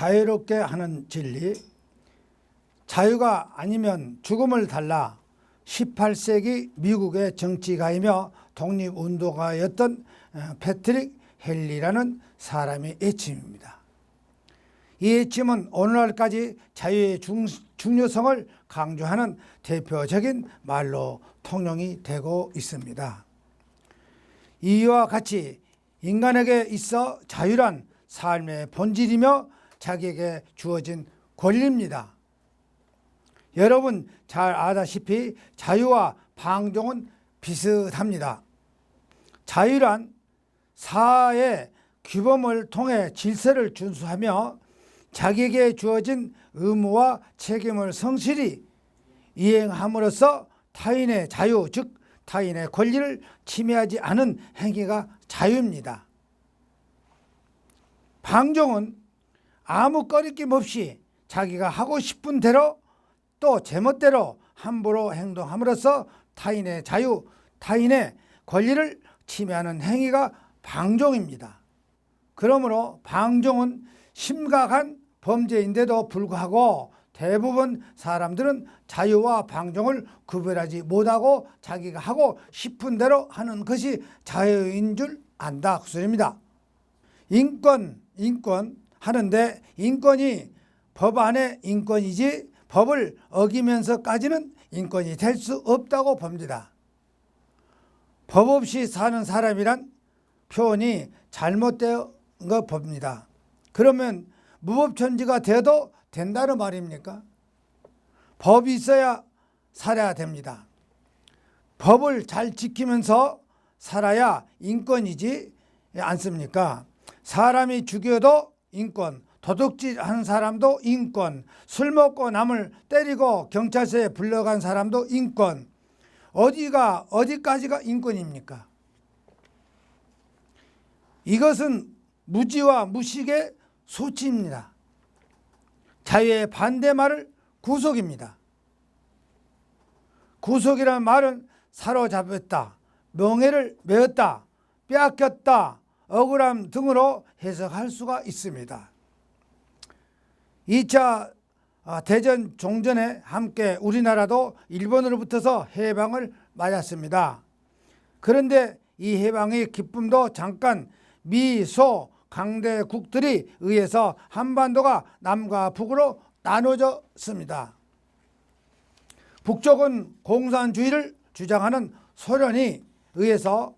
자유롭게 하는 진리, 자유가 아니면 죽음을 달라 18세기 미국의 정치가이며 독립운동가였던 패트릭 헨리라는 사람의 애침입니다. 이 애침은 오늘날까지 자유의 중요성을 강조하는 대표적인 말로 통용이 되고 있습니다. 이와 같이 인간에게 있어 자유란 삶의 본질이며 자기에게 주어진 권리입니다. 여러분 잘 아다시피 자유와 방종은 비슷합니다. 자유란 사회의 규범을 통해 질서를 준수하며 자기에게 주어진 의무와 책임을 성실히 이행함으로써 타인의 자유, 즉 타인의 권리를 침해하지 않은 행위가 자유입니다. 방종은 아무 꺼리낌 없이 자기가 하고 싶은 대로 또 제멋대로 함부로 행동함으로써 타인의 자유, 타인의 권리를 침해하는 행위가 방종입니다. 그러므로 방종은 심각한 범죄인데도 불구하고 대부분 사람들은 자유와 방종을 구별하지 못하고 자기가 하고 싶은 대로 하는 것이 자유인 줄 안다 그 소리입니다. 인권 하는데 인권이 법 안의 인권이지 법을 어기면서까지는 인권이 될 수 없다고 봅니다. 법 없이 사는 사람이란 표현이 잘못된 거 봅니다. 그러면 무법천지가 되어도 된다는 말입니까? 법이 있어야 살아야 됩니다. 법을 잘 지키면서 살아야 인권이지 않습니까? 사람이 죽여도 인권, 도둑질하는 사람도 인권, 술 먹고 남을 때리고 경찰서에 불러간 사람도 인권, 어디까지가 인권입니까? 이것은 무지와 무식의 소치입니다. 자유의 반대말을 구속입니다. 구속이라는 말은 사로잡았다, 명예를 메었다, 빼앗겼다, 억울함 등으로 해석할 수가 있습니다. 2차 대전 종전에 함께 우리나라도 일본으로부터서 해방을 맞았습니다. 그런데 이 해방의 기쁨도 잠깐 미소 강대국들이 의해서 한반도가 남과 북으로 나눠졌습니다. 북쪽은 공산주의를 주장하는 소련이 의해서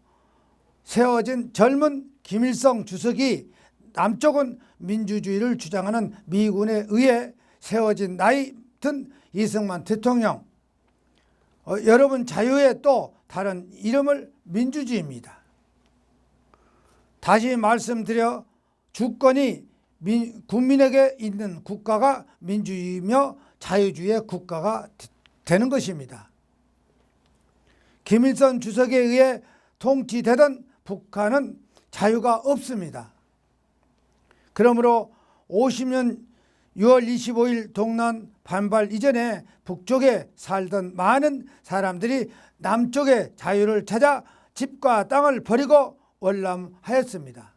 세워진 젊은 김일성 주석이, 남쪽은 민주주의를 주장하는 미군에 의해 세워진 나이 든 이승만 대통령, 여러분 자유의 또 다른 이름을 민주주의입니다. 다시 말씀드려 주권이 국민에게 있는 국가가 민주주의며 자유주의의 국가가 되는 것입니다. 김일성 주석에 의해 통치되던 북한은 자유가 없습니다. 그러므로 50년 6월 25일 동란 반발 이전에 북쪽에 살던 많은 사람들이 남쪽의 자유를 찾아 집과 땅을 버리고 월남하였습니다.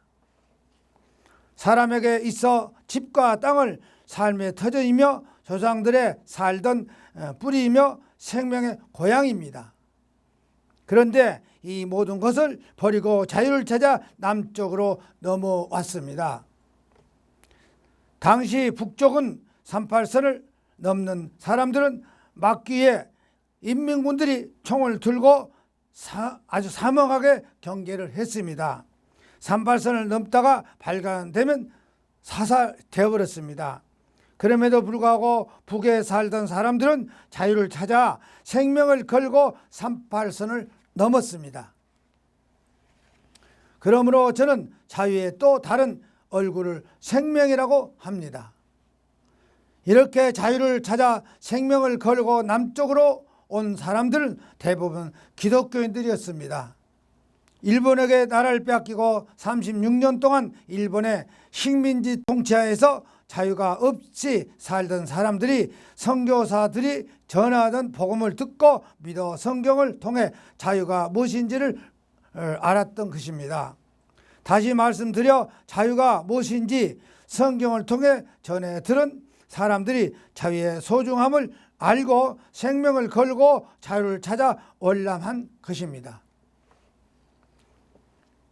사람에게 있어 집과 땅을 삶의 터전이며 조상들의 살던 뿌리이며 생명의 고향입니다. 그런데 이 모든 것을 버리고 자유를 찾아 남쪽으로 넘어왔습니다. 당시 북쪽은 38선을 넘는 사람들은 막기에 인민군들이 총을 들고 아주 사망하게 경계를 했습니다. 38선을 넘다가 발간되면 사살되어버렸습니다. 그럼에도 불구하고 북에 살던 사람들은 자유를 찾아 생명을 걸고 38선을 넘었습니다. 그러므로 저는 자유의 또 다른 얼굴을 생명이라고 합니다. 이렇게 자유를 찾아 생명을 걸고 남쪽으로 온 사람들은 대부분 기독교인들이었습니다. 일본에게 나라를 빼앗기고 36년 동안 일본의 식민지 통치하에서 자유가 없이 살던 사람들이 선교사들이 전하던 복음을 듣고 믿어 성경을 통해 자유가 무엇인지를 알았던 것입니다. 다시 말씀드려 자유가 무엇인지 성경을 통해 전해 들은 사람들이 자유의 소중함을 알고 생명을 걸고 자유를 찾아 월남한 것입니다.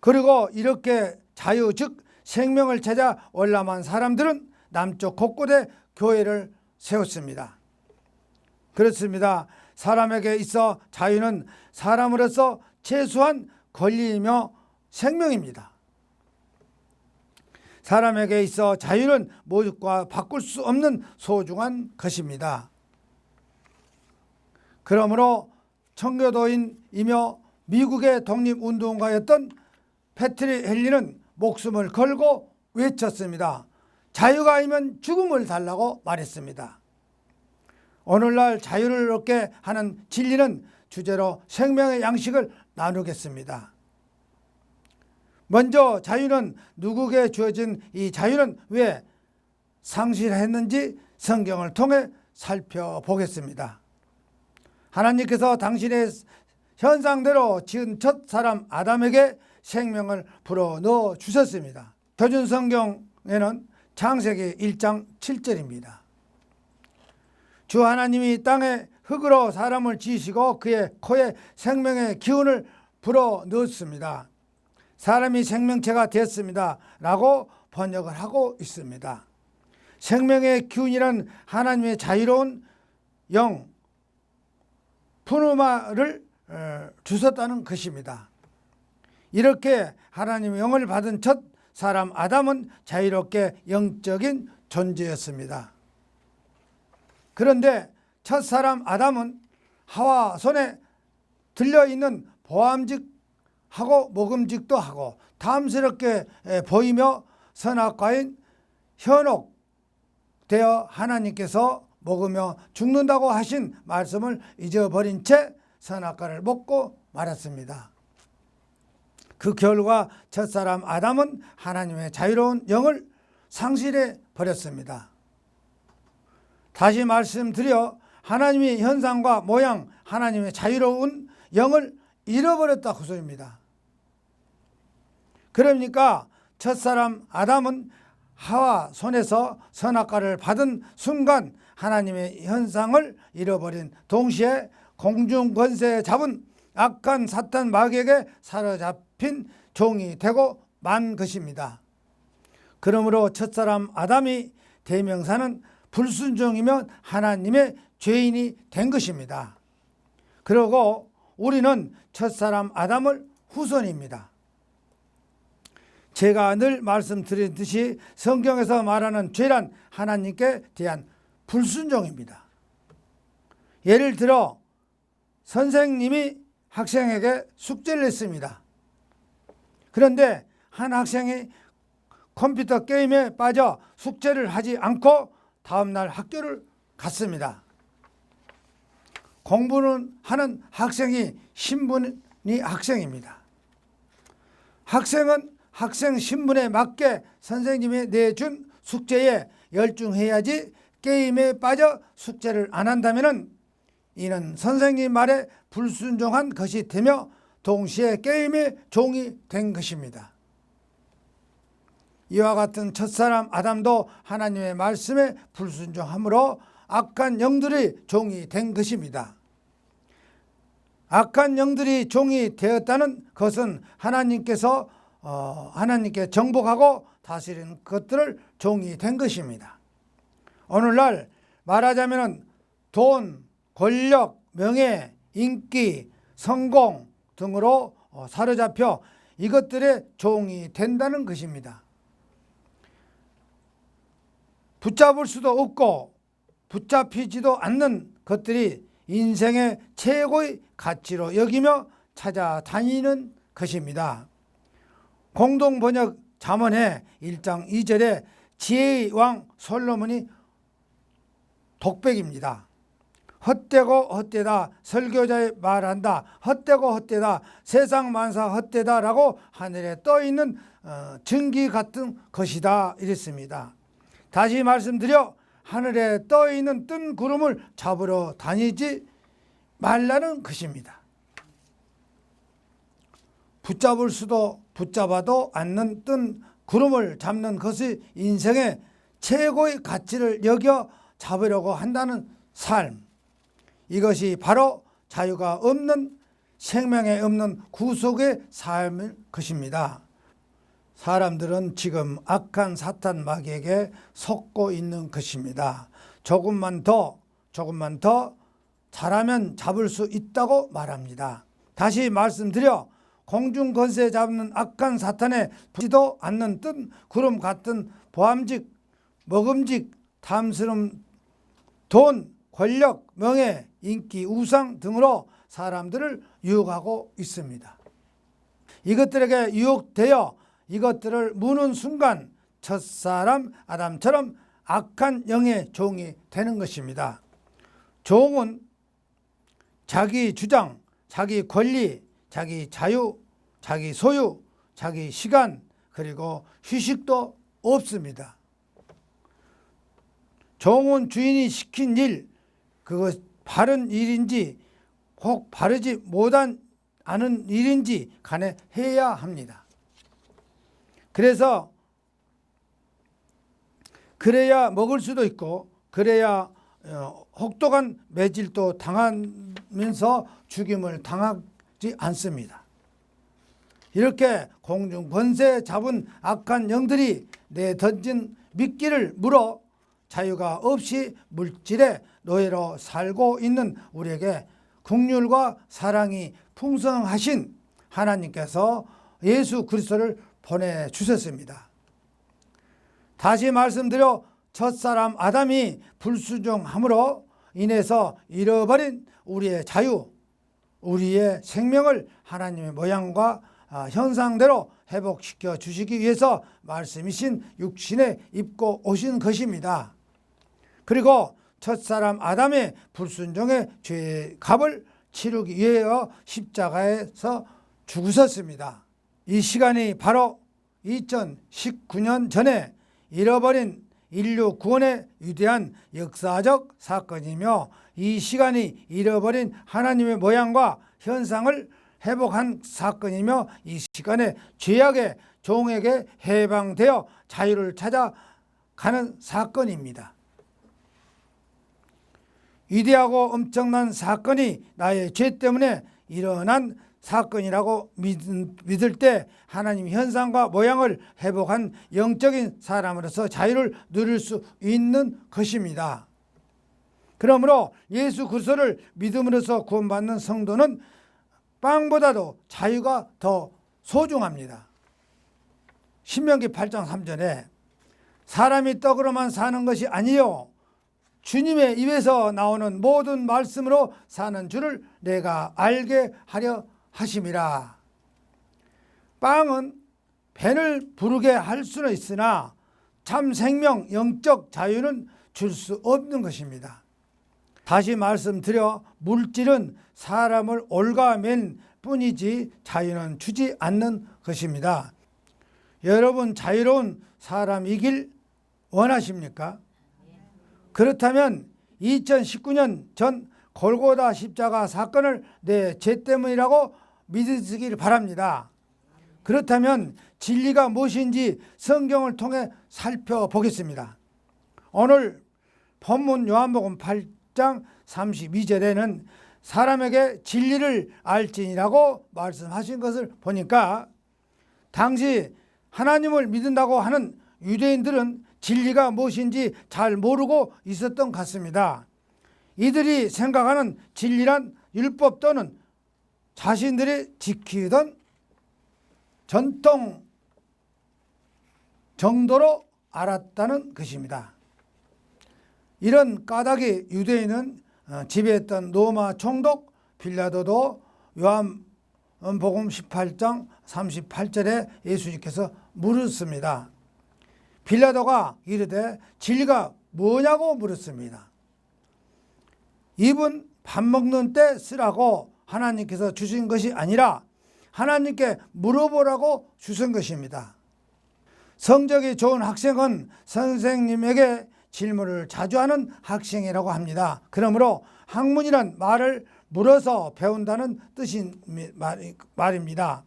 그리고 이렇게 자유 즉 생명을 찾아 월남한 사람들은 남쪽 곳곳에 교회를 세웠습니다. 그렇습니다. 사람에게 있어 자유는 사람으로서 최소한 권리이며 생명입니다. 사람에게 있어 자유는 모두가 바꿀 수 없는 소중한 것입니다. 그러므로 청교도인이며 미국의 독립운동가였던 패트릭 헨리는 목숨을 걸고 외쳤습니다. 자유가 아니면 죽음을 달라고 말했습니다. 오늘날 자유를 얻게 하는 진리는 주제로 생명의 양식을 나누겠습니다. 먼저 자유는 누구에게 주어진 이 자유는 왜 상실했는지 성경을 통해 살펴보겠습니다. 하나님께서 당신의 현상대로 지은 첫 사람 아담에게 생명을 불어넣어 주셨습니다. 표준성경에는 창세기 1장 7절입니다. 주 하나님이 땅에 흙으로 사람을 지으시고 그의 코에 생명의 기운을 불어넣었습니다. 사람이 생명체가 되었습니다 라고 번역을 하고 있습니다. 생명의 기운이란 하나님의 자유로운 영 푸누마를 주셨다는 것입니다. 이렇게 하나님의 영을 받은 첫 사람 아담은 자유롭게 영적인 존재였습니다. 그런데 첫 사람 아담은 하와 손에 들려있는 보암직하고 먹음직도 하고 탐스럽게 보이며 선악과인 현혹되어 하나님께서 먹으며 죽는다고 하신 말씀을 잊어버린 채 선악과를 먹고 말았습니다. 그 결과 첫사람 아담은 하나님의 자유로운 영을 상실해 버렸습니다. 다시 말씀드려 하나님의 현상과 모양, 하나님의 자유로운 영을 잃어버렸다 그 소리입니다. 그러니까 첫사람 아담은 하와 손에서 선악과를 받은 순간 하나님의 현상을 잃어버린 동시에 공중 권세에 잡은 악한 사탄 마귀에게 사로잡힌 종이 되고 만 것입니다. 그러므로 첫사람 아담이 대명사는 불순종이면 하나님의 죄인이 된 것입니다. 그리고 우리는 첫사람 아담을 후손입니다. 제가 늘 말씀드렸듯이 성경에서 말하는 죄란 하나님께 대한 불순종입니다. 예를 들어 선생님이 학생에게 숙제를 냈습니다. 그런데 한 학생이 컴퓨터 게임에 빠져 숙제를 하지 않고 다음날 학교를 갔습니다. 공부는 하는 학생이 신분이 학생입니다. 학생은 학생 신분에 맞게 선생님이 내준 숙제에 열중해야지 게임에 빠져 숙제를 안 한다면 이는 선생님 말에 불순종한 것이 되며 동시에 게임의 종이 된 것입니다. 이와 같은 첫사람 아담도 하나님의 말씀에 불순종함으로 악한 영들의 종이 된 것입니다. 악한 영들이 종이 되었다는 것은 하나님께서 하나님께 정복하고 다스리는 것들을 종이 된 것입니다. 오늘날 말하자면 돈, 권력, 명예, 인기, 성공 등으로 사로잡혀 이것들의 종이 된다는 것입니다. 붙잡을 수도 없고 붙잡히지도 않는 것들이 인생의 최고의 가치로 여기며 찾아다니는 것입니다. 공동번역 잠언의 1장 2절에 지혜의 왕 솔로몬이 독백입니다. 헛되고 헛되다 설교자의 말한다. 헛되고 헛되다 세상 만사 헛되다 라고 하늘에 떠있는 증기 같은 것이다 이랬습니다. 다시 말씀드려 하늘에 떠있는 뜬 구름을 잡으러 다니지 말라는 것입니다. 붙잡을 수도 붙잡아도 않는 뜬 구름을 잡는 것이 인생의 최고의 가치를 여겨 잡으려고 한다는 삶, 이것이 바로 자유가 없는, 생명에 없는 구속의 삶일 것입니다. 사람들은 지금 악한 사탄 마귀에게 속고 있는 것입니다. 조금만 더 잘하면 잡을 수 있다고 말합니다. 다시 말씀드려, 공중 권세 잡는 악한 사탄에 붙지도 않는 뜬 구름 같은 보암직, 먹음직, 탐스러움, 돈, 권력, 명예, 인기, 우상 등으로 사람들을 유혹하고 있습니다. 이것들에게 유혹되어 이것들을 무는 순간 첫사람 아담처럼 악한 영의 종이 되는 것입니다. 종은 자기 주장, 자기 권리, 자기 자유, 자기 소유, 자기 시간, 그리고 휴식도 없습니다. 종은 주인이 시킨 일, 그것 바른 일인지 혹 바르지 못한 않은 일인지 간에 해야 합니다. 그래야 먹을 수도 있고, 그래야 혹독한 매질도 당하면서 죽임을 당하지 않습니다. 이렇게 공중 권세 잡은 악한 영들이 내던진 미끼를 물어 자유가 없이 물질의 노예로 살고 있는 우리에게 긍휼과 사랑이 풍성하신 하나님께서 예수 그리스도를 보내주셨습니다. 다시 말씀드려, 첫사람 아담이 불순종함으로 인해서 잃어버린 우리의 자유, 우리의 생명을 하나님의 모양과 형상대로 회복시켜 주시기 위해서 말씀이신 육신에 입고 오신 것입니다. 그리고 첫사람 아담의 불순종의 죄의 값을 치르기 위하여 십자가에서 죽으셨습니다. 이 시간이 바로 2019년 전에 잃어버린 인류 구원의 위대한 역사적 사건이며, 이 시간이 잃어버린 하나님의 모양과 현상을 회복한 사건이며, 이 시간에 죄악의 종에게 해방되어 자유를 찾아가는 사건입니다. 위대하고 엄청난 사건이 나의 죄 때문에 일어난 사건이라고 믿을 때 하나님 현상과 모양을 회복한 영적인 사람으로서 자유를 누릴 수 있는 것입니다. 그러므로 예수 그리스도를 믿음으로써 구원받는 성도는 빵보다도 자유가 더 소중합니다. 신명기 8장 3절에 사람이 떡으로만 사는 것이 아니요 주님의 입에서 나오는 모든 말씀으로 사는 줄을 내가 알게 하려 하심이라. 빵은 배를 부르게 할 수는 있으나 참 생명, 영적 자유는 줄 수 없는 것입니다. 다시 말씀드려, 물질은 사람을 올가맨 뿐이지 자유는 주지 않는 것입니다. 여러분, 자유로운 사람이길 원하십니까? 그렇다면 2019년 전 골고다 십자가 사건을 내 죄 때문이라고 믿으시길 바랍니다. 그렇다면 진리가 무엇인지 성경을 통해 살펴보겠습니다. 오늘 본문 요한복음 8장 32절에는 사람에게 진리를 알지니라고 말씀하신 것을 보니까, 당시 하나님을 믿는다고 하는 유대인들은 진리가 무엇인지 잘 모르고 있었던 것 같습니다. 이들이 생각하는 진리란 율법 또는 자신들이 지키던 전통 정도로 알았다는 것입니다. 이런 까닭이 유대인은 지배했던 로마 총독 빌라도도 요한복음 18장 38절에 예수님께서 물었습니다. 빌라도가 이르되 진리가 뭐냐고 물었습니다. 입은 밥 먹는 때 쓰라고 하나님께서 주신 것이 아니라 하나님께 물어보라고 주신 것입니다. 성적이 좋은 학생은 선생님에게 질문을 자주 하는 학생이라고 합니다. 그러므로 학문이란 말을 물어서 배운다는 뜻인 말입니다.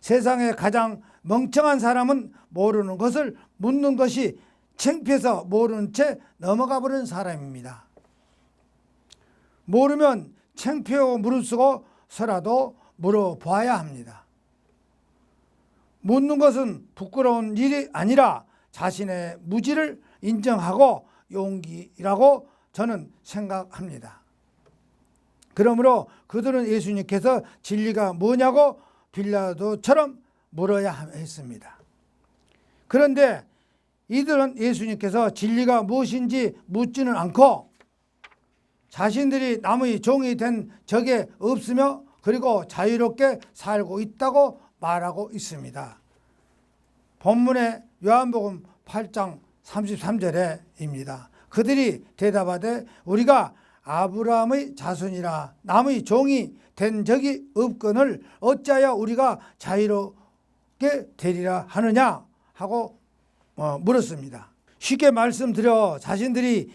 세상에 가장 멍청한 사람은 모르는 것을 묻는 것이 창피해서 모르는 채 넘어가 버린 사람입니다. 모르면 창피하고 무릅쓰고서라도 물어봐야 합니다. 묻는 것은 부끄러운 일이 아니라 자신의 무지를 인정하고 용기라고 저는 생각합니다. 그러므로 그들은 예수님께서 진리가 뭐냐고 빌라도처럼 물어야 했습니다. 그런데 이들은 예수님께서 진리가 무엇인지 묻지는 않고 자신들이 남의 종이 된 적에 없으며 그리고 자유롭게 살고 있다고 말하고 있습니다. 본문의 요한복음 8장 33절에입니다. 그들이 대답하되 우리가 아브라함의 자손이라 남의 종이 된 적이 없거늘 어찌하여 우리가 자유롭게 되리라 하느냐 하고 물었습니다. 쉽게 말씀드려 자신들이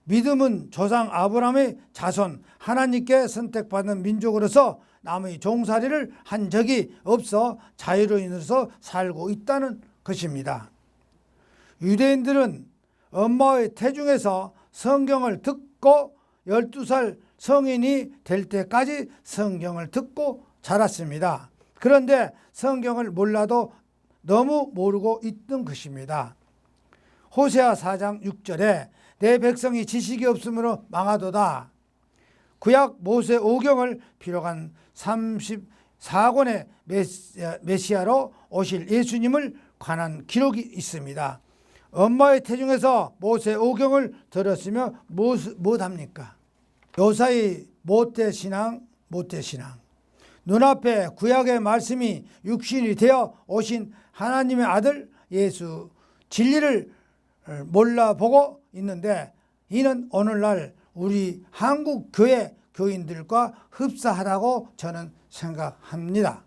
믿음은 조상 아브라함의 자손 하나님께 선택받은 민족으로서 남의 종살이를 한 적이 없어 자유로인으로서 살고 있다는 것입니다. 유대인들은 엄마의 태중에서 성경을 듣고 12살 성인이 될 때까지 성경을 듣고 자랐습니다. 그런데 성경을 몰라도 너무 모르고 있던 것입니다. 호세아 4장 6절에 내 백성이 지식이 없으므로 망하도다. 구약 모세 오경을 비롯한 34권의 메시아로 오실 예수님을 관한 기록이 있습니다. 엄마의 태중에서 모세 오경을 들었으며 무엇합니까? 요사이 모태신앙. 눈앞에 구약의 말씀이 육신이 되어 오신 하나님의 아들 예수 진리를 몰라보고 있는데 이는 오늘날 우리 한국 교회 교인들과 흡사하다고 저는 생각합니다.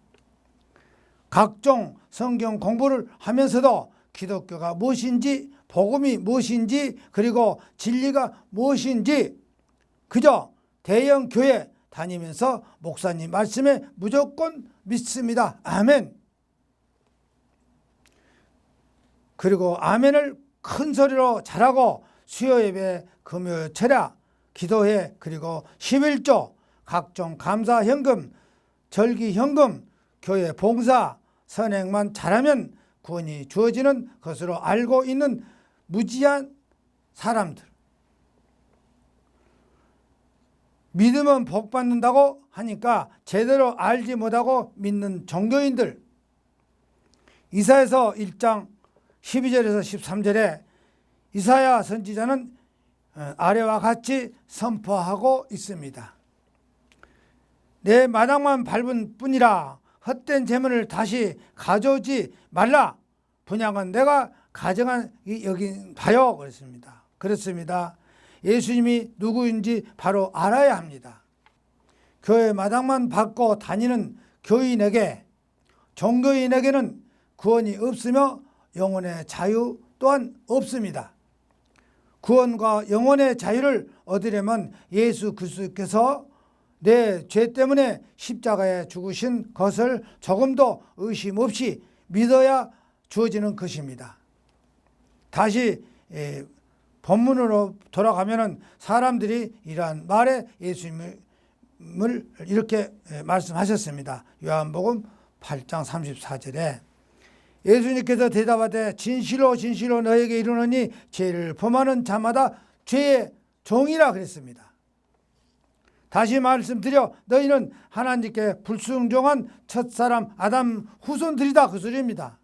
각종 성경 공부를 하면서도 기독교가 무엇인지 복음이 무엇인지 그리고 진리가 무엇인지 그저 대형 교회 다니면서 목사님 말씀에 무조건 믿습니다. 아멘. 그리고 아멘을 큰 소리로 잘하고 수요 예배, 금요 철야, 기도회 그리고 11조, 각종 감사 현금, 절기 현금, 교회 봉사, 선행만 잘하면 구원이 주어지는 것으로 알고 있는 무지한 사람들. 믿으면 복 받는다고 하니까 제대로 알지 못하고 믿는 종교인들. 이사야서 1장 12절에서 13절에 이사야 선지자는 아래와 같이 선포하고 있습니다. 내 마당만 밟은 뿐이라 헛된 재물을 다시 가져오지 말라. 분양은 내가 가정한 여긴 바요. 그렇습니다. 예수님이 누구인지 바로 알아야 합니다. 교회 마당만 밟고 다니는 교인에게, 종교인에게는 구원이 없으며 영혼의 자유 또한 없습니다. 구원과 영혼의 자유를 얻으려면 예수 그리스도께서 내 죄 때문에 십자가에 죽으신 것을 조금도 의심 없이 믿어야 주어지는 것입니다. 다시 본문으로 돌아가면 사람들이 이러한 말에 예수님을 이렇게 말씀하셨습니다. 요한복음 8장 34절에 예수님께서 대답하되 진실로 진실로 너에게 이르노니 죄를 범하는 자마다 죄의 종이라 그랬습니다. 다시 말씀드려 너희는 하나님께 불순종한 첫사람 아담 후손들이다 그 소리입니다.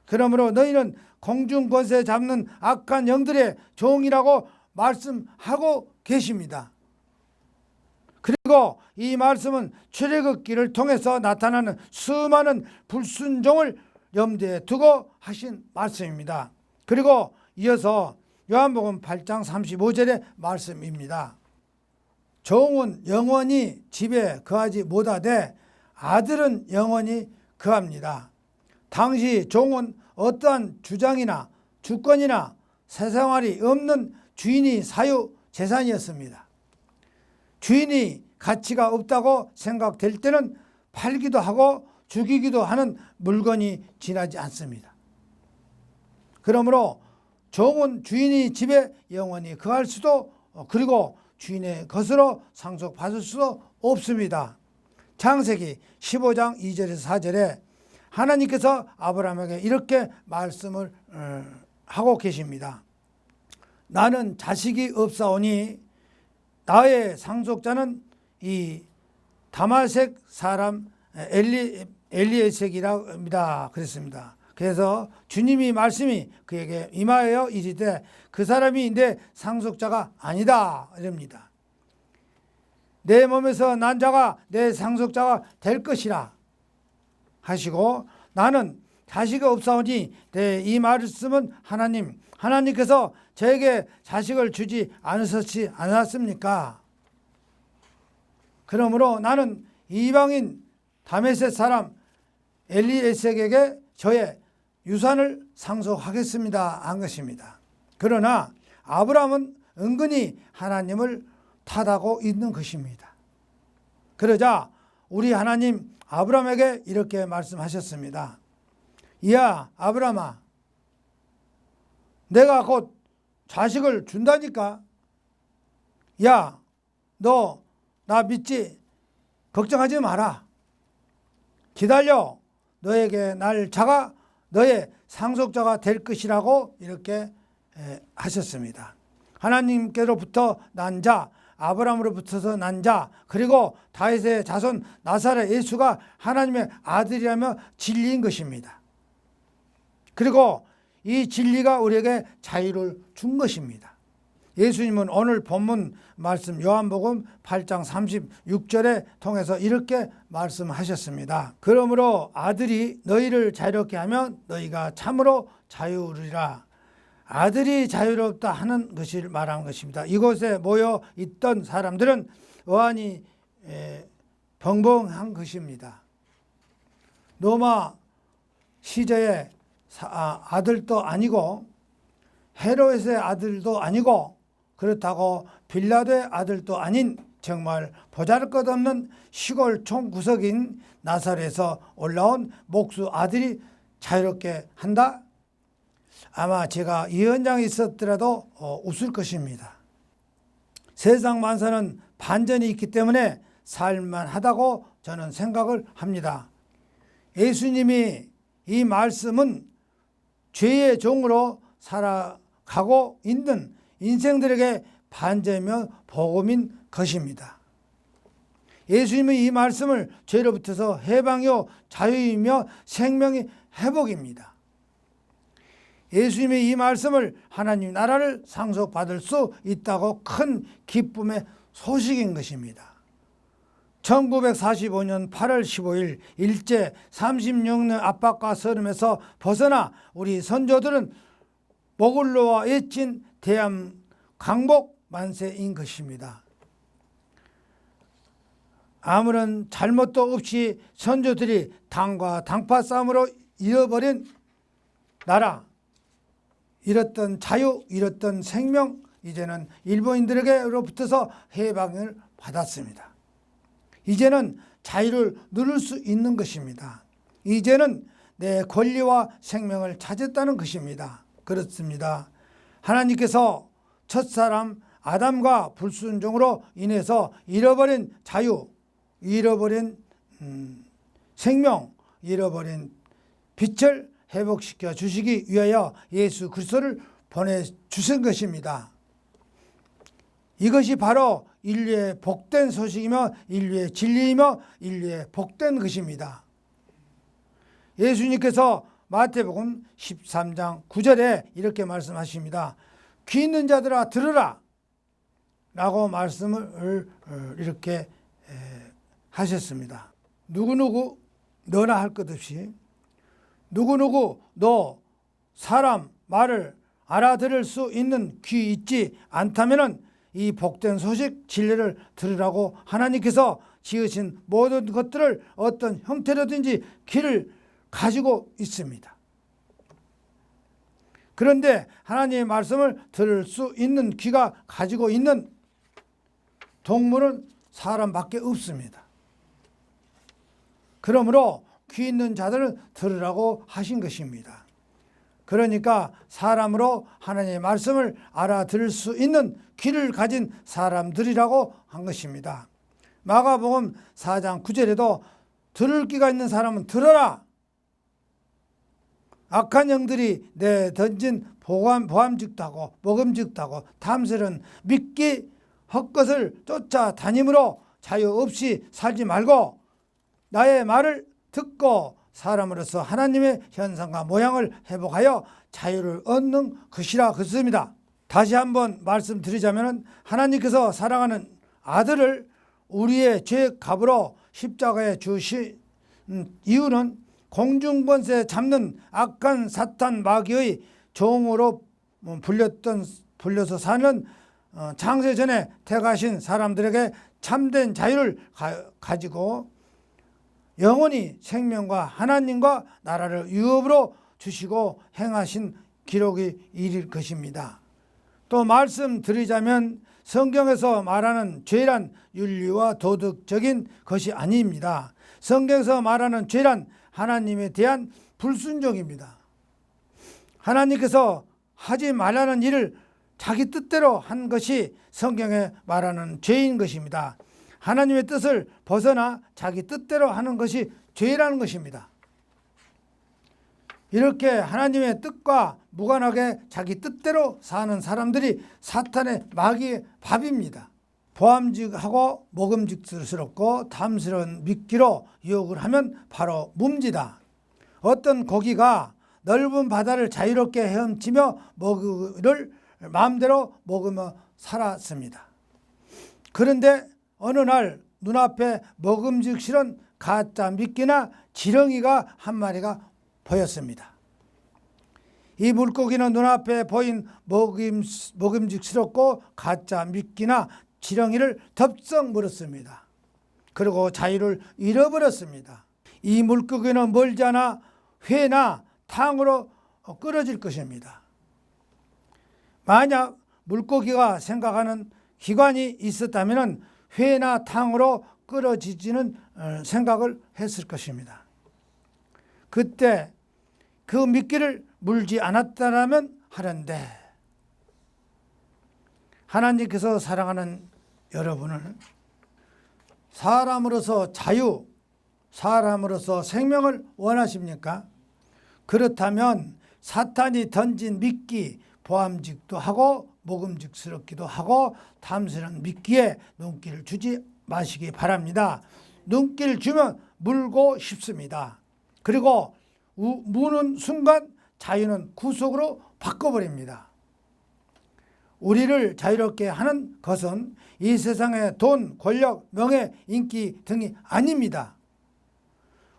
그러므로 너희는 공중권세 잡는 악한 영들의 종이라고 말씀하고 계십니다. 그리고 이 말씀은 출애굽기를 통해서 나타나는 수많은 불순종을 염두에 두고 하신 말씀입니다. 그리고 이어서 요한복음 8장 35절의 말씀입니다. 종은 영원히 집에 거하지 못하되 아들은 영원히 거합니다. 당시 종은 어떠한 주장이나 주권이나 세상활이 없는 주인이 사유 재산이었습니다. 주인이 가치가 없다고 생각될 때는 팔기도 하고 죽이기도 하는 물건이 지나지 않습니다. 그러므로 종은 주인이 집에 영원히 거할 수도 그리고 주인의 것으로 상속받을 수도 없습니다. 창세기 15장 2절에서 4절에 하나님께서 아브라함에게 이렇게 말씀을 하고 계십니다. 나는 자식이 없사오니 나의 상속자는 이 다말색 사람 엘리에섹이랍니다. 그랬습니다. 그래서 주님이 말씀이 그에게 임하여 이르되 그 사람이 내 상속자가 아니다 이럽니다. 내 몸에서 난 자가 내 상속자가 될 것이라 하시고 나는 자식이 없사오니 내 이 말씀은 하나님께서 저에게 자식을 주지 않았습니까? 그러므로 나는 이방인 다메섹 사람 엘리에섹에게 저의 유산을 상속하겠습니다 한 것입니다. 그러나 아브라함은 은근히 하나님을 탓하고 있는 것입니다. 그러자 우리 하나님 아브라함에게 이렇게 말씀하셨습니다. 야 아브라함아, 내가 곧 자식을 준다니까. 야, 너 나 믿지? 걱정하지 마라. 기다려. 너에게 날 자가 너의 상속자가 될 것이라고 이렇게 하셨습니다. 하나님께로부터 난 자, 아브라함으로부터 난 자, 그리고 다윗의 자손 나사렛 예수가 하나님의 아들이라며 진리인 것입니다. 그리고 이 진리가 우리에게 자유를 준 것입니다. 예수님은 오늘 본문 말씀 요한복음 8장 36절에 통해서 이렇게 말씀하셨습니다. 그러므로 아들이 너희를 자유롭게 하면 너희가 참으로 자유로리라. 아들이 자유롭다 하는 것을 말하는 것입니다. 이곳에 모여 있던 사람들은 어안이 벙벙한 것입니다. 로마 시대의 아들도 아니고 헤롯의 아들도 아니고 그렇다고 빌라도의 아들도 아닌 정말 보잘것없는 시골 총구석인 나사렛에서 올라온 목수 아들이 자유롭게 한다? 아마 제가 이 현장에 있었더라도 웃을 것입니다. 세상 만사는 반전이 있기 때문에 살만하다고 저는 생각을 합니다. 예수님이 이 말씀은 죄의 종으로 살아가고 있는 인생들에게 반전이며 복음인 것입니다. 예수님의 이 말씀을 죄로부터서 해방이요 자유이며 생명의 회복입니다. 예수님의 이 말씀을 하나님 나라를 상속받을 수 있다고 큰 기쁨의 소식인 것입니다. 1945년 8월 15일 일제 36년 압박과 서름에서 벗어나 우리 선조들은 목을 놓아 외친 대한 강복 만세인 것입니다. 아무런 잘못도 없이 선조들이 당과 당파 싸움으로 잃어버린 나라, 잃었던 자유, 잃었던 생명, 이제는 일본인들에게로부터서 해방을 받았습니다. 이제는 자유를 누릴 수 있는 것입니다. 이제는 내 권리와 생명을 찾았다는 것입니다. 그렇습니다. 하나님께서 첫사람 아담과 불순종으로 인해서 잃어버린 자유, 잃어버린 생명, 잃어버린 빛을 회복시켜 주시기 위하여 예수 그리스도를 보내주신 것입니다. 이것이 바로 인류의 복된 소식이며 인류의 진리이며 인류의 복된 것입니다. 예수님께서 마태복음 13장 9절에 이렇게 말씀하십니다. 귀 있는 자들아 들으라 라고 말씀을 이렇게 하셨습니다. 누구누구 너나 할 것 없이 누구누구 너 사람 말을 알아들을 수 있는 귀 있지 않다면 이 복된 소식 진리를 들으라고 하나님께서 지으신 모든 것들을 어떤 형태로든지 귀를 가지고 있습니다. 그런데 하나님의 말씀을 들을 수 있는 귀가 가지고 있는 동물은 사람밖에 없습니다. 그러므로 귀 있는 자들은 들으라고 하신 것입니다. 그러니까 사람으로 하나님의 말씀을 알아들을 수 있는 귀를 가진 사람들이라고 한 것입니다. 마가복음 4장 9절에도 들을 귀가 있는 사람은 들어라. 악한 영들이 내 던진 보암직도 하고 먹음직도 하고 탐스런 믿기 헛것을 쫓아다님으로 자유 없이 살지 말고 나의 말을 듣고 사람으로서 하나님의 현상과 모양을 회복하여 자유를 얻는 것이라 그랬습니다. 다시 한번 말씀드리자면 하나님께서 사랑하는 아들을 우리의 죄 값으로 십자가에 주신 이유는 공중권세 잡는 악한 사탄 마귀의 종으로 불려서 사는 창세전에 택하신 사람들에게 참된 자유를 가지고 영원히 생명과 하나님과 나라를 유업으로 주시고 행하신 기록이 일일 것입니다. 또 말씀드리자면 성경에서 말하는 죄란 윤리와 도덕적인 것이 아닙니다. 성경에서 말하는 죄란 하나님에 대한 불순종입니다. 하나님께서 하지 말라는 일을 자기 뜻대로 한 것이 성경에 말하는 죄인 것입니다. 하나님의 뜻을 벗어나 자기 뜻대로 하는 것이 죄라는 것입니다. 이렇게 하나님의 뜻과 무관하게 자기 뜻대로 사는 사람들이 사탄의 마귀의 밥입니다. 보암직하고 먹음직스럽고 탐스러운 미끼로 유혹을 하면 바로 묵지다. 어떤 고기가 넓은 바다를 자유롭게 헤엄치며 먹이를 마음대로 먹으며 살았습니다. 그런데 어느 날 눈앞에 먹음직스러운 가짜 미끼나 지렁이가 한 마리가 보였습니다. 이 물고기는 눈앞에 보인 먹음직스럽고 가짜 미끼나 지렁이를 덥석 물었습니다. 그리고 자유를 잃어버렸습니다. 이 물고기는 멀지 않아 회나 탕으로 끓여질 것입니다. 만약 물고기가 생각하는 기관이 있었다면 회나 탕으로 끓여지지는 생각을 했을 것입니다. 그때 그 미끼를 물지 않았다면 하는데 하나님께서 사랑하는 여러분은 사람으로서 자유, 사람으로서 생명을 원하십니까? 그렇다면 사탄이 던진 미끼, 보암직도 하고 먹음직스럽기도 하고 탐스러운 미끼에 눈길을 주지 마시기 바랍니다. 눈길 주면 물고 싶습니다. 그리고 무는 순간 자유는 구속으로 바꿔버립니다. 우리를 자유롭게 하는 것은 이 세상의 돈, 권력, 명예, 인기 등이 아닙니다.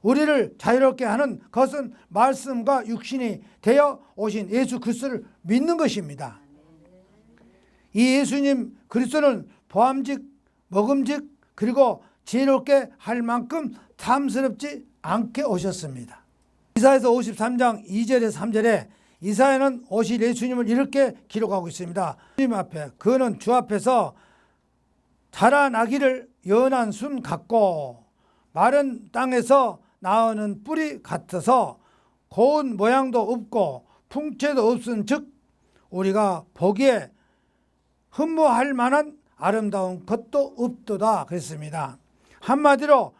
우리를 자유롭게 하는 것은 말씀과 육신이 되어 오신 예수 그리스도를 믿는 것입니다. 이 예수님 그리스도는 보암직, 먹음직 그리고 지혜롭게 할 만큼 탐스럽지 않게 오셨습니다. 이사야서 53장 2절에 3절에 이사야는 오실 예수님을 이렇게 기록하고 있습니다. 주님 앞에 그는 주 앞에서 자라나기를 연한 순 같고 마른 땅에서 나오는 뿌리 같아서 고운 모양도 없고 풍채도 없은 즉 우리가 보기에 흠모할 만한 아름다운 것도 없도다 그랬습니다. 한마디로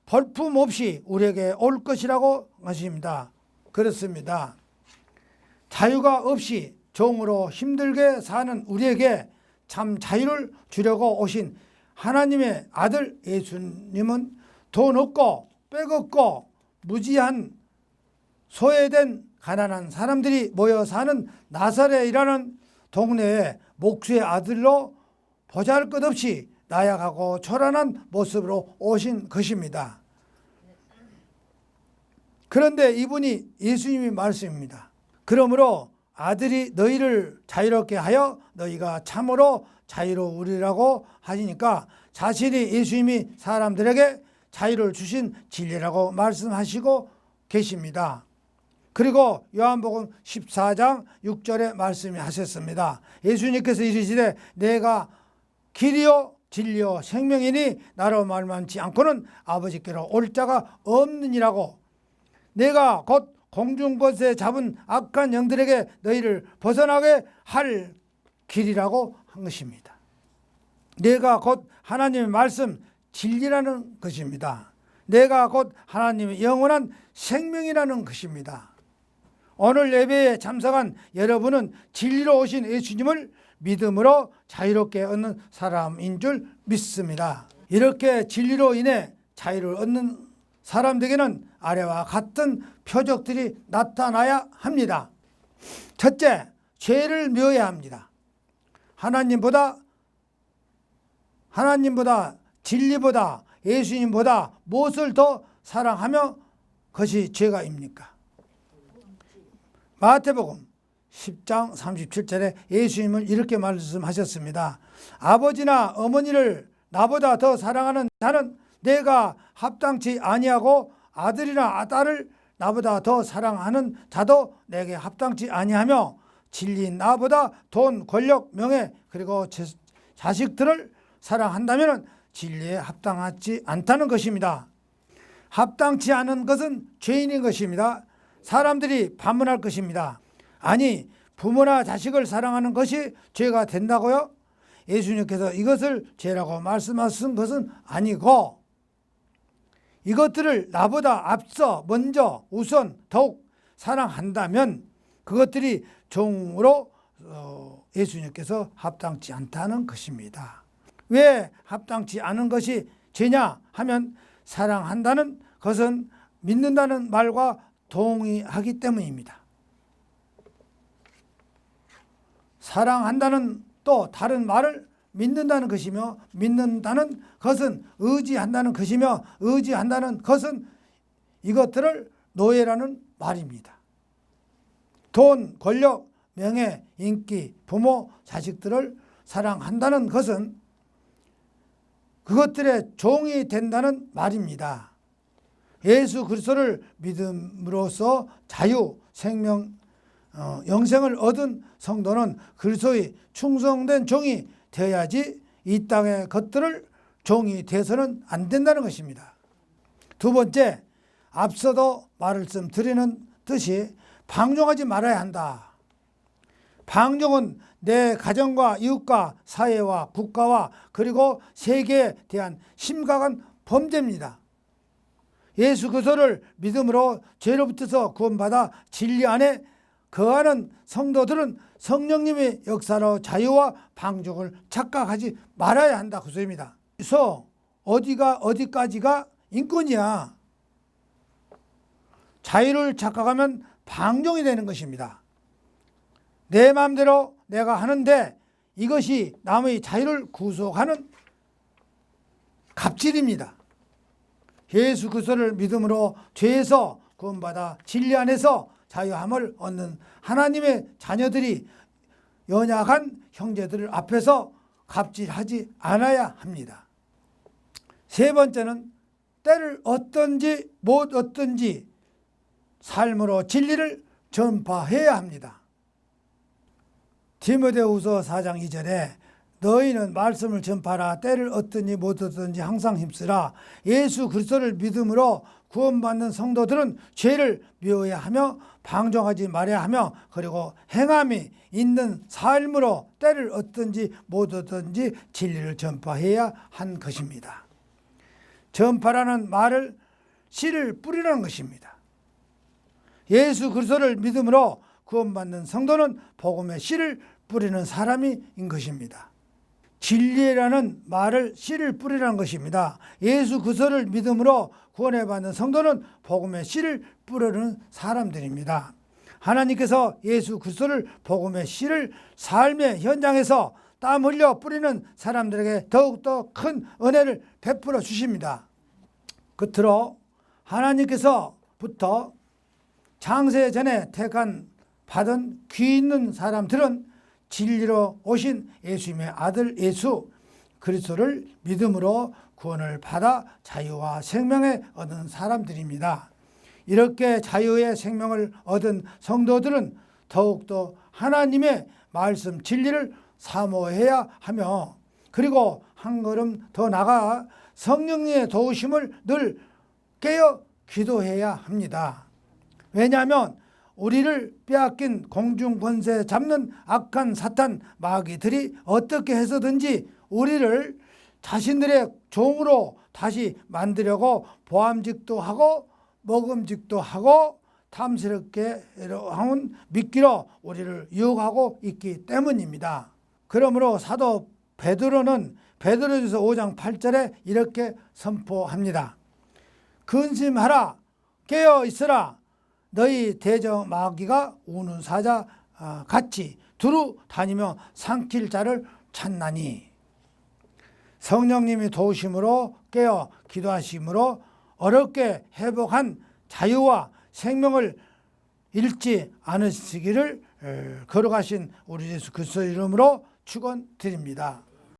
벌품 없이 우리에게 올 것이라고 하십니다. 그렇습니다. 자유가 없이 종으로 힘들게 사는 우리에게 참 자유를 주려고 오신 하나님의 아들 예수님은 돈 없고 빽 없고 무지한 소외된 가난한 사람들이 모여 사는 나사렛이라는 동네에 목수의 아들로 보잘것없이 나약하고 초라한 모습으로 오신 것입니다. 그런데 이분이 예수님의 말씀입니다. 그러므로 아들이 너희를 자유롭게 하여 너희가 참으로 자유로우리라고 하시니까 자신이 예수님이 사람들에게 자유를 주신 진리라고 말씀하시고 계십니다. 그리고 요한복음 14장 6절에 말씀하셨습니다. 예수님께서 이르시되 내가 길이요 진리요 생명이니 나로 말만치 않고는 아버지께로 올 자가 없느니라고. 내가 곧 공중것에 잡은 악한 영들에게 너희를 벗어나게 할 길이라고 한 것입니다. 내가 곧 하나님의 말씀 진리라는 것입니다. 내가 곧 하나님의 영원한 생명이라는 것입니다. 오늘 예배에 참석한 여러분은 진리로 오신 예수님을 믿음으로 자유롭게 얻는 사람인 줄 믿습니다. 이렇게 진리로 인해 자유를 얻는 사람들에게는 아래와 같은 표적들이 나타나야 합니다. 첫째, 죄를 미워야 합니다. 하나님보다 진리보다 예수님보다 무엇을 더 사랑하며 그것이 죄가입니까? 마태복음 10장 37절에 예수님은 이렇게 말씀하셨습니다. 아버지나 어머니를 나보다 더 사랑하는 자는 내가 합당치 아니하고 아들이나 딸을 나보다 더 사랑하는 자도 내게 합당치 아니하며 진리인 나보다 돈, 권력, 명예 그리고 자식들을 사랑한다면 진리에 합당하지 않다는 것입니다. 합당치 않은 것은 죄인인 것입니다. 사람들이 반문할 것입니다. 아니, 부모나 자식을 사랑하는 것이 죄가 된다고요? 예수님께서 이것을 죄라고 말씀하신 것은 아니고 이것들을 나보다 앞서 먼저 우선 더욱 사랑한다면 그것들이 종으로 예수님께서 합당치 않다는 것입니다. 왜 합당치 않은 것이 죄냐 하면 사랑한다는 것은 믿는다는 말과 동의하기 때문입니다. 사랑한다는 또 다른 말을 믿는다는 것이며 믿는다는 것은 의지한다는 것이며 의지한다는 것은 이것들을 노예라는 말입니다. 돈, 권력, 명예, 인기, 부모, 자식들을 사랑한다는 것은 그것들의 종이 된다는 말입니다. 예수 그리스도를 믿음으로써 자유, 생명, 영생을 얻은 성도는 그리스도의 충성된 종이 되어야지 이 땅의 것들을 종이 돼서는 안 된다는 것입니다. 두 번째, 앞서도 말씀드리는 듯이 방종하지 말아야 한다. 방종은 내 가정과 이웃과 사회와 국가와 그리고 세계에 대한 심각한 범죄입니다. 예수 그리스도를 믿음으로 죄로부터서 구원받아 진리 안에 거하는 성도들은 성령님의 역사로 자유와 방종을 착각하지 말아야 한다 그 소리입니다. 그래서 어디까지가 인권이야. 자유를 착각하면 방종이 되는 것입니다. 내 마음대로 내가 하는데 이것이 남의 자유를 구속하는 갑질입니다. 예수 그리스도를 믿음으로 죄에서 구원받아 진리 안에서 자유함을 얻는 하나님의 자녀들이 연약한 형제들 앞에서 갑질하지 않아야 합니다. 세 번째는 때를 얻든지 못 얻든지 삶으로 진리를 전파해야 합니다. 디모데후서 4장 2절에 너희는 말씀을 전파하라. 때를 얻든지 못 얻든지 항상 힘쓰라. 예수 그리스도를 믿음으로 구원받는 성도들은 죄를 미워야 하며 방종하지 말아야 하며 그리고 행함이 있는 삶으로 때를 얻든지 못 얻든지 진리를 전파해야 한 것입니다. 전파라는 말을 씨를 뿌리라는 것입니다. 예수 그리스도를 믿음으로 구원받는 성도는 복음의 씨를 뿌리는 사람인 것입니다. 진리라는 말을 씨를 뿌리라는 것입니다. 예수 그리스도를 믿음으로 구원해 받는 성도는 복음의 씨를 뿌리는 사람들입니다. 하나님께서 예수 그리스도를 복음의 씨를 삶의 현장에서 땀 흘려 뿌리는 사람들에게 더욱더 큰 은혜를 베풀어 주십니다. 끝으로 하나님께서부터 창세 전에 받은 귀 있는 사람들은 진리로 오신 예수님의 아들 예수 그리스도를 믿음으로 구원을 받아 자유와 생명을 얻은 사람들입니다. 이렇게 자유의 생명을 얻은 성도들은 더욱더 하나님의 말씀 진리를 사모해야 하며 그리고 한 걸음 더 나가 성령님의 도우심을 늘 깨어 기도해야 합니다. 왜냐하면 우리를 빼앗긴 공중 권세 잡는 악한 사탄 마귀들이 어떻게 해서든지 우리를 자신들의 종으로 다시 만들려고 보암직도 하고 먹음직도 하고 탐스럽게 하는 미끼로 우리를 유혹하고 있기 때문입니다. 그러므로 사도 베드로는 베드로전서 5장 8절에 이렇게 선포합니다. 근심하라, 깨어 있으라. 너희 대적 마귀가 우는 사자 같이 두루 다니며 삼킬 자를 찾나니. 성령님이 도우심으로 깨어 기도하심으로 어렵게 회복한 자유와 생명을 잃지 않으시기를 걸어가신 우리 예수 그리스도 이름으로 축원드립니다.